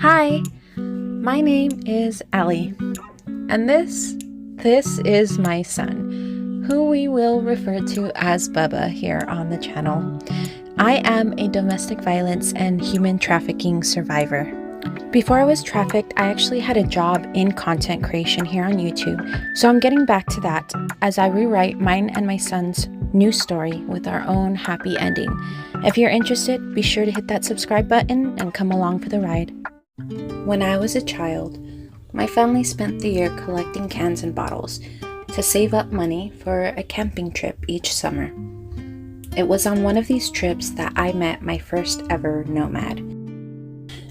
Hi, my name is Ellie, and this is my son, who we will refer to as Bubba here on the channel. I am a domestic violence and human trafficking survivor. Before I was trafficked, I actually had a job in content creation here on YouTube, so I'm getting back to that as I rewrite mine and my son's new story with our own happy ending. If you're interested, be sure to hit that subscribe button and come along for the ride. When I was a child, my family spent the year collecting cans and bottles to save up money for a camping trip each summer. It was on one of these trips that I met my first ever nomad.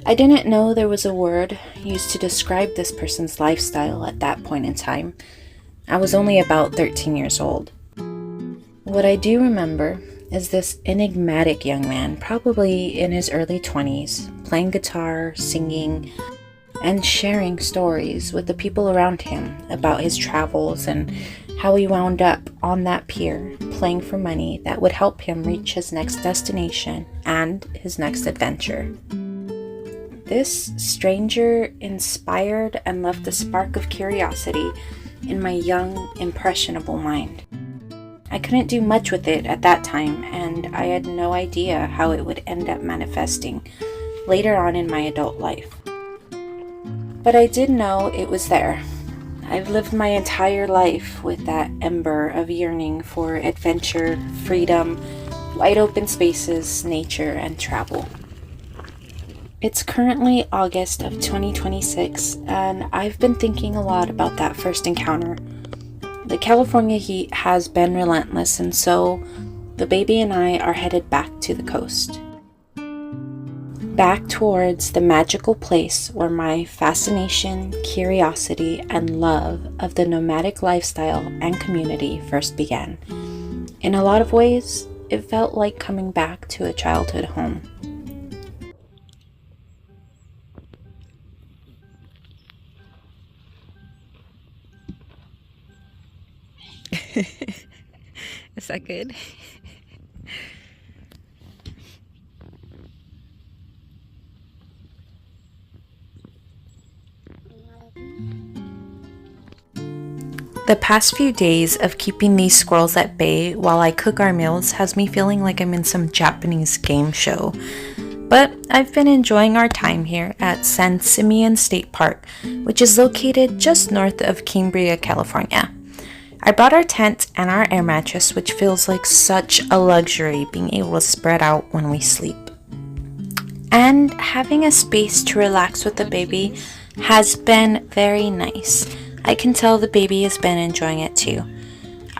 I didn't know there was a word used to describe this person's lifestyle at that point in time. I was only about 13 years old. What I do remember is this enigmatic young man, probably in his early 20s, playing guitar, singing, and sharing stories with the people around him about his travels and how he wound up on that pier playing for money that would help him reach his next destination and his next adventure. This stranger inspired and left a spark of curiosity in my young, impressionable mind. I couldn't do much with it at that time, and I had no idea how it would end up manifesting later on in my adult life. But I did know it was there. I've lived my entire life with that ember of yearning for adventure, freedom, wide open spaces, nature, and travel. It's currently August of 2026, and I've been thinking a lot about that first encounter. The California heat has been relentless, and so the baby and I are headed back to the coast. Back towards the magical place where my fascination, curiosity, and love of the nomadic lifestyle and community first began. In a lot of ways, it felt like coming back to a childhood home. Is that good? The past few days of keeping these squirrels at bay while I cook our meals has me feeling like I'm in some Japanese game show. But I've been enjoying our time here at San Simeon State Park, which is located just north of Cambria, California. I brought our tent and our air mattress, which feels like such a luxury being able to spread out when we sleep. And having a space to relax with the baby has been very nice. I can tell the baby has been enjoying it too.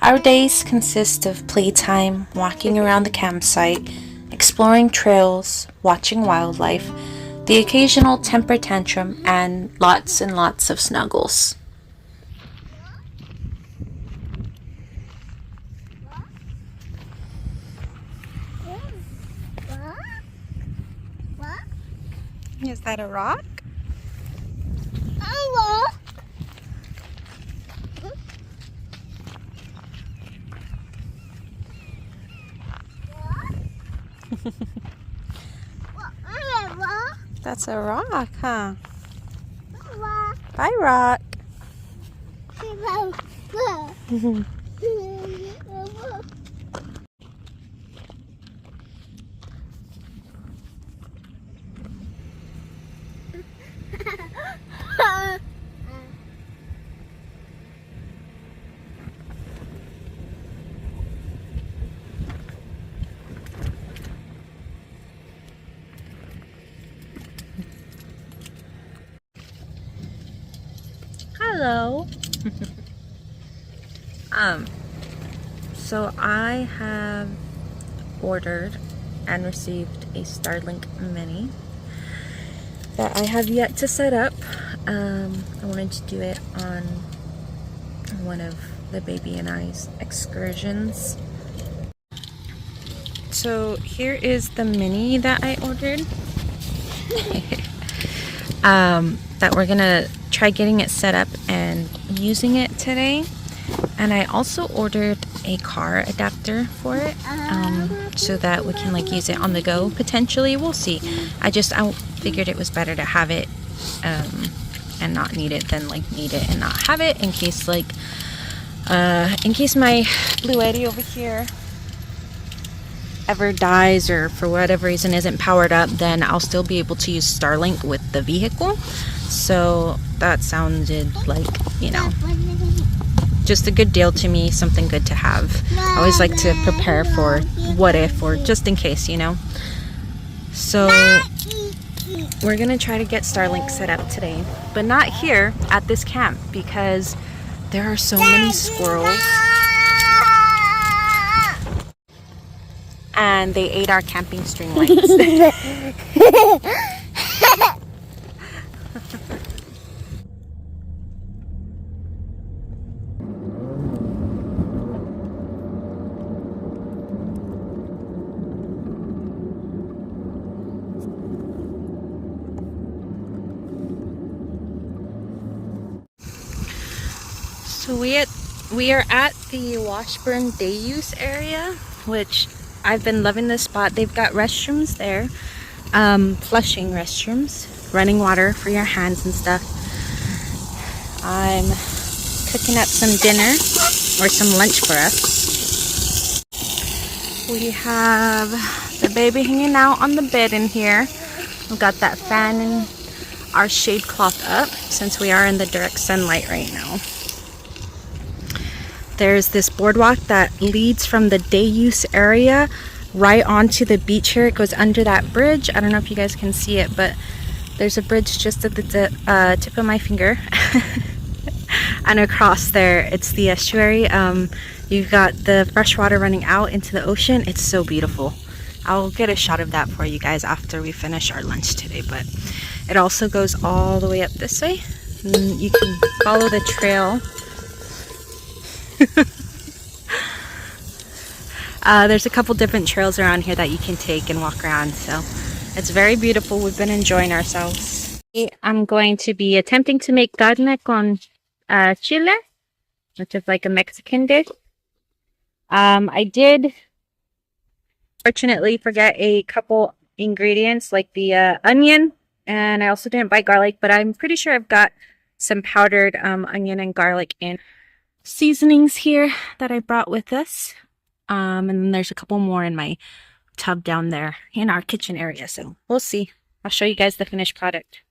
Our days consist of playtime, walking around the campsite, exploring trails, watching wildlife, the occasional temper tantrum, and lots of snuggles. Is that a rock? A rock. That's a rock, huh? Rock. Bye, rock. Hello. So I have ordered and received a Starlink mini that I have yet to set up. I wanted to do it on one of the baby and I's excursions. So here is the mini that I ordered. That we're gonna try getting it set up and using it today. And I also ordered a car adapter for it, so that we can like use it on the go potentially. We'll see. I figured it was better to have it and not need it than like need it and not have it, in case like in case my Blue Eddy over here ever dies or for whatever reason isn't powered up, then I'll still be able to use Starlink with the vehicle. So that sounded like, you know, just a good deal to me, something good to have. I always like to prepare for what if, or just in case, you know. So we're gonna try to get Starlink set up today, but not here at this camp because there are so many squirrels and they ate our camping string lights. So we are at the Washburn Day Use area, which I've been loving this spot. They've got restrooms there, flushing restrooms, running water for your hands and stuff. I'm cooking up some dinner or some lunch for us. We have the baby hanging out on the bed in here. We've got that fan and our shade cloth up since we are in the direct sunlight right now. There's this boardwalk that leads from the day use area right onto the beach here. It goes under that bridge. I don't know if you guys can see it, but there's a bridge just at the tip of my finger. And across there, it's the estuary. You've got the fresh water running out into the ocean. It's so beautiful. I'll get a shot of that for you guys after we finish our lunch today, but it also goes all the way up this way. And you can follow the trail. There's a couple different trails around here that you can take and walk around, so it's very beautiful. We've been enjoying ourselves. I'm going to be attempting to make carne con chile, which is like a Mexican dish. I did fortunately forget a couple ingredients like the onion, and I also didn't buy garlic, but I'm pretty sure I've got some powdered onion and garlic in seasonings here that I brought with us. And then there's a couple more in my tub down there in our kitchen area, so we'll see. I'll show you guys the finished product.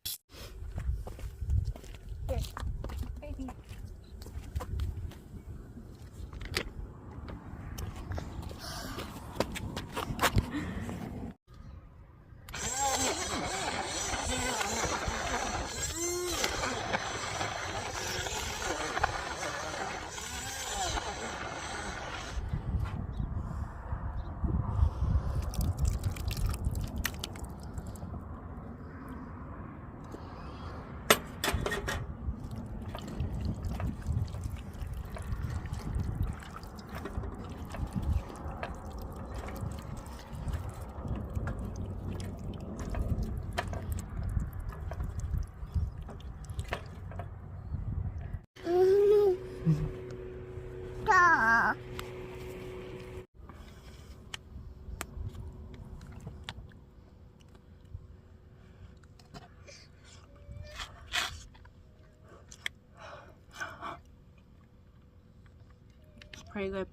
Pretty good.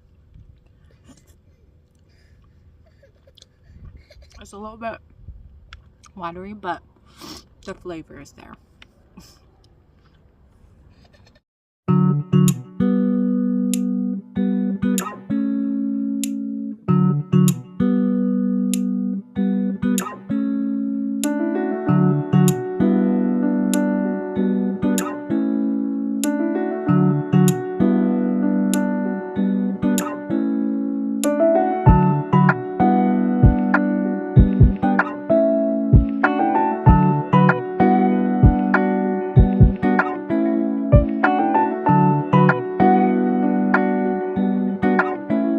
It's a little bit watery, but the flavor is there.